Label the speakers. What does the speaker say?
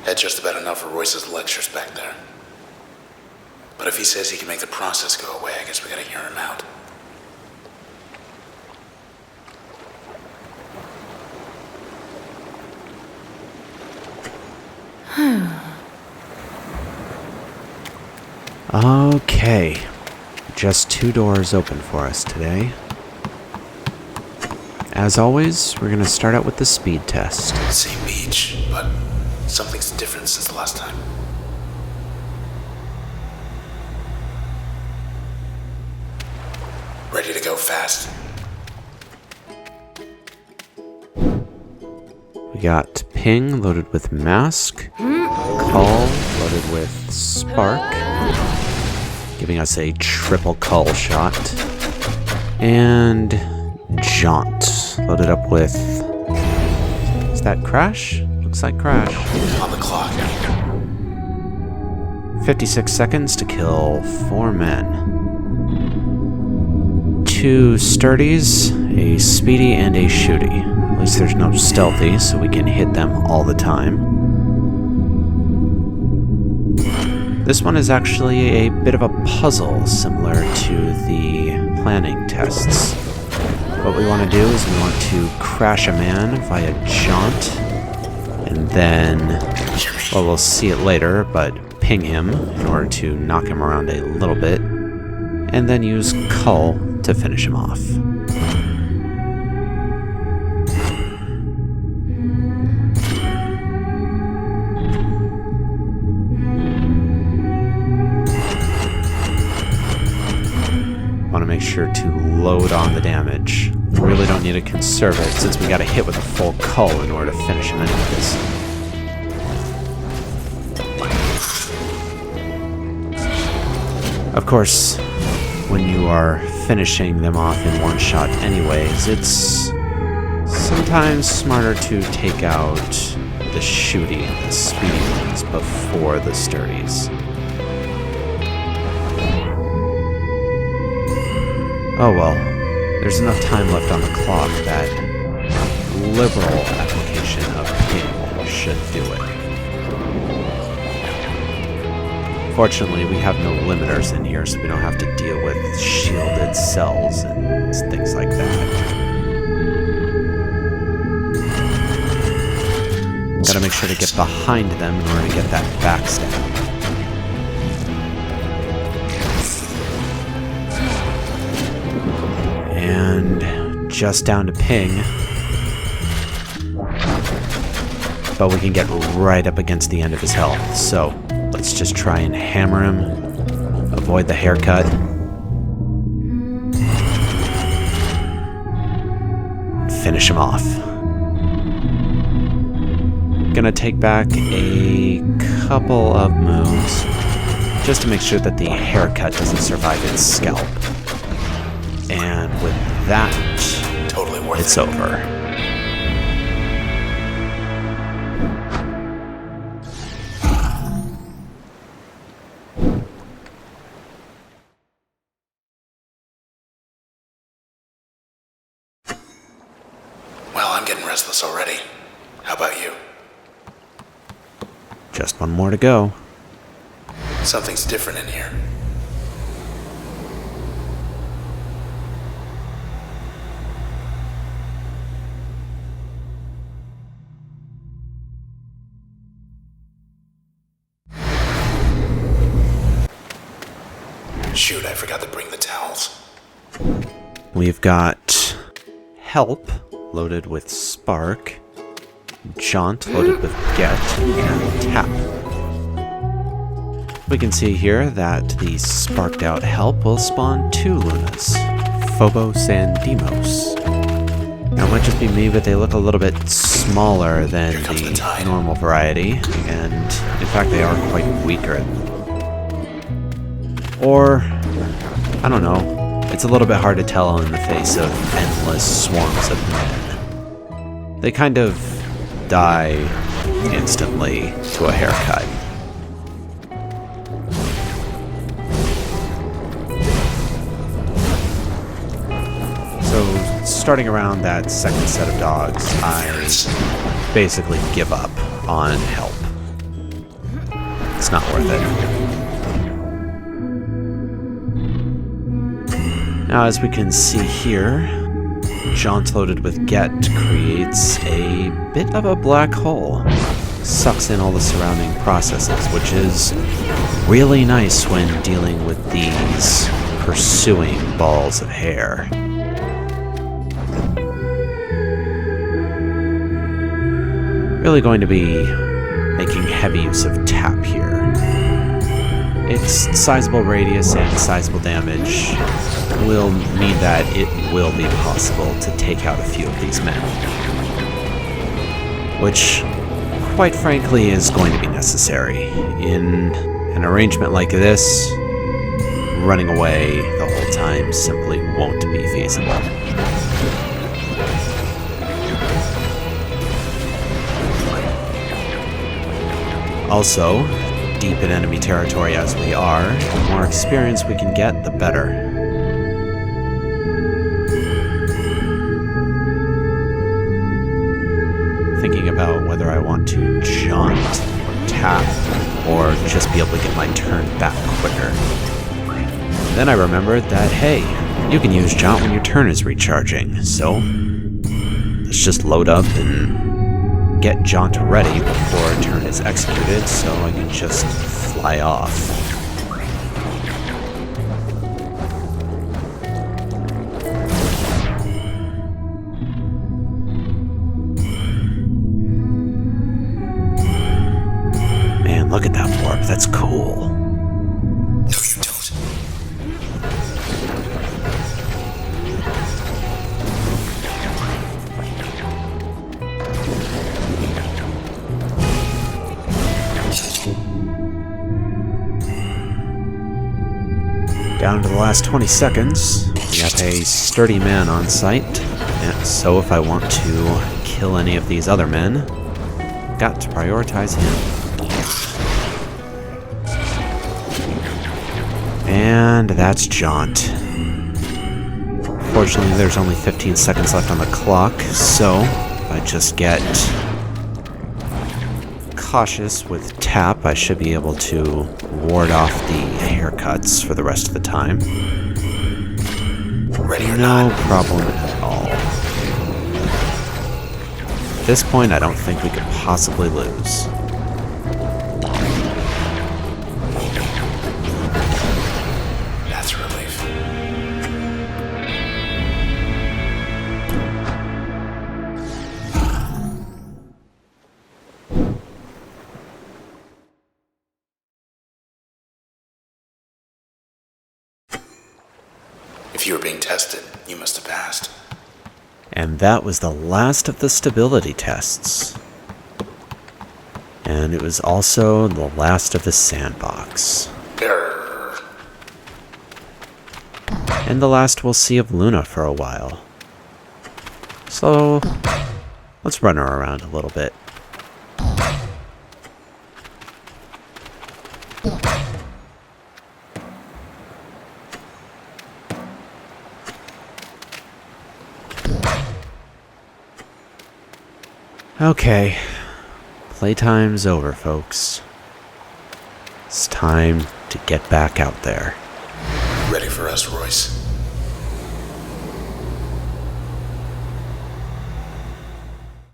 Speaker 1: Had just about enough for Royce's lectures back there. But if he says he can make the process go away, I guess we gotta hear him out.
Speaker 2: Okay. Just 2 doors open for us today. As always, we're gonna start out with the speed test.
Speaker 1: Same beach, but something's different since the last time. Ready to go fast?
Speaker 2: We got ping loaded with mask, call loaded with spark, giving us a triple call shot, and jaunt loaded up with, is that crash? Looks like crash.
Speaker 1: On the clock.
Speaker 2: 56 seconds to kill 4 men. 2 sturdies, a speedy, and a shooty. At least there's no stealthy, so we can hit them all the time. This one is actually a bit of a puzzle, similar to the planning tests. What we want to do is we want to crash a man via jaunt, and then, well, we'll see it later, but ping him in order to knock him around a little bit, and then use cull to finish him off. Want to make sure to load on the damage. We really don't need to conserve it since we got to hit with a full cull in order to finish him anyways. Of course, when you are finishing them off in one shot anyways, it's sometimes smarter to take out the shooty and the speedy ones before the sturdies. Oh well, there's enough time left on the clock that liberal application of ping should do it. Fortunately, we have no limiters in here, so we don't have to deal with shielded cells and things like that. Gotta make sure to get behind them in order to get that backstab. And just down to ping. But we can get right up against the end of his health, so let's just try and hammer him, avoid the haircut. Finish him off. Gonna take back a couple of moves just to make sure that the haircut doesn't survive its scalp. And with that,
Speaker 1: Totally worth
Speaker 2: it's
Speaker 1: it.
Speaker 2: over.
Speaker 1: Well, I'm getting restless already. How about you?
Speaker 2: Just one more to go.
Speaker 1: Something's different in here. Shoot, I forgot to bring the towels.
Speaker 2: We've got help loaded with spark, jaunt loaded with get, and tap. We can see here that the sparked out help will spawn 2 Lunas, Phobos and Deimos. Now it might just be me, but they look a little bit smaller than
Speaker 1: Here comes the tide.
Speaker 2: normal variety, and in fact they are quite weaker. Or, I don't know, it's a little bit hard to tell in the face of endless swarms of men. They kind of die instantly to a haircut. So, starting around that second set of dogs, I basically give up on help. It's not worth it. Now, as we can see here, jaunt loaded with Get creates a bit of a black hole. Sucks in all the surrounding processes, which is really nice when dealing with these pursuing balls of hair. Really going to be making heavy use of tap here. Its sizable radius and sizable damage will mean that it will be possible to take out a few of these men. Which, quite frankly, is going to be necessary. In an arrangement like this, running away the whole time simply won't be feasible. Also, deep in enemy territory as we are, the more experience we can get, the better. Thinking about whether I want to jaunt, or tap, or just be able to get my turn back quicker. And then I remembered that, hey, you can use jaunt when your turn is recharging, so let's just load up and get jaunt ready before a turn is executed so I can just fly off. Man, look at that warp. That's cool.
Speaker 1: No, you don't.
Speaker 2: Down to the last 20 seconds. We have a sturdy man on site, and so if I want to kill any of these other men, got to prioritize him. And that's jaunt. Fortunately, there's only 15 seconds left on the clock, so if I just get cautious with tap, I should be able to ward off the haircuts for the rest of the time.
Speaker 1: Ready or
Speaker 2: No
Speaker 1: not.
Speaker 2: problem at all. At this point, I don't think we could possibly lose.
Speaker 1: That's a relief. If you were being tested, you must have passed.
Speaker 2: And that was the last of the stability tests. And it was also the last of the sandbox.
Speaker 1: Error.
Speaker 2: And the last we'll see of Luna for a while. So, let's run her around a little bit. Okay, playtime's over, folks. It's time to get back out there.
Speaker 1: Ready for us, Royce?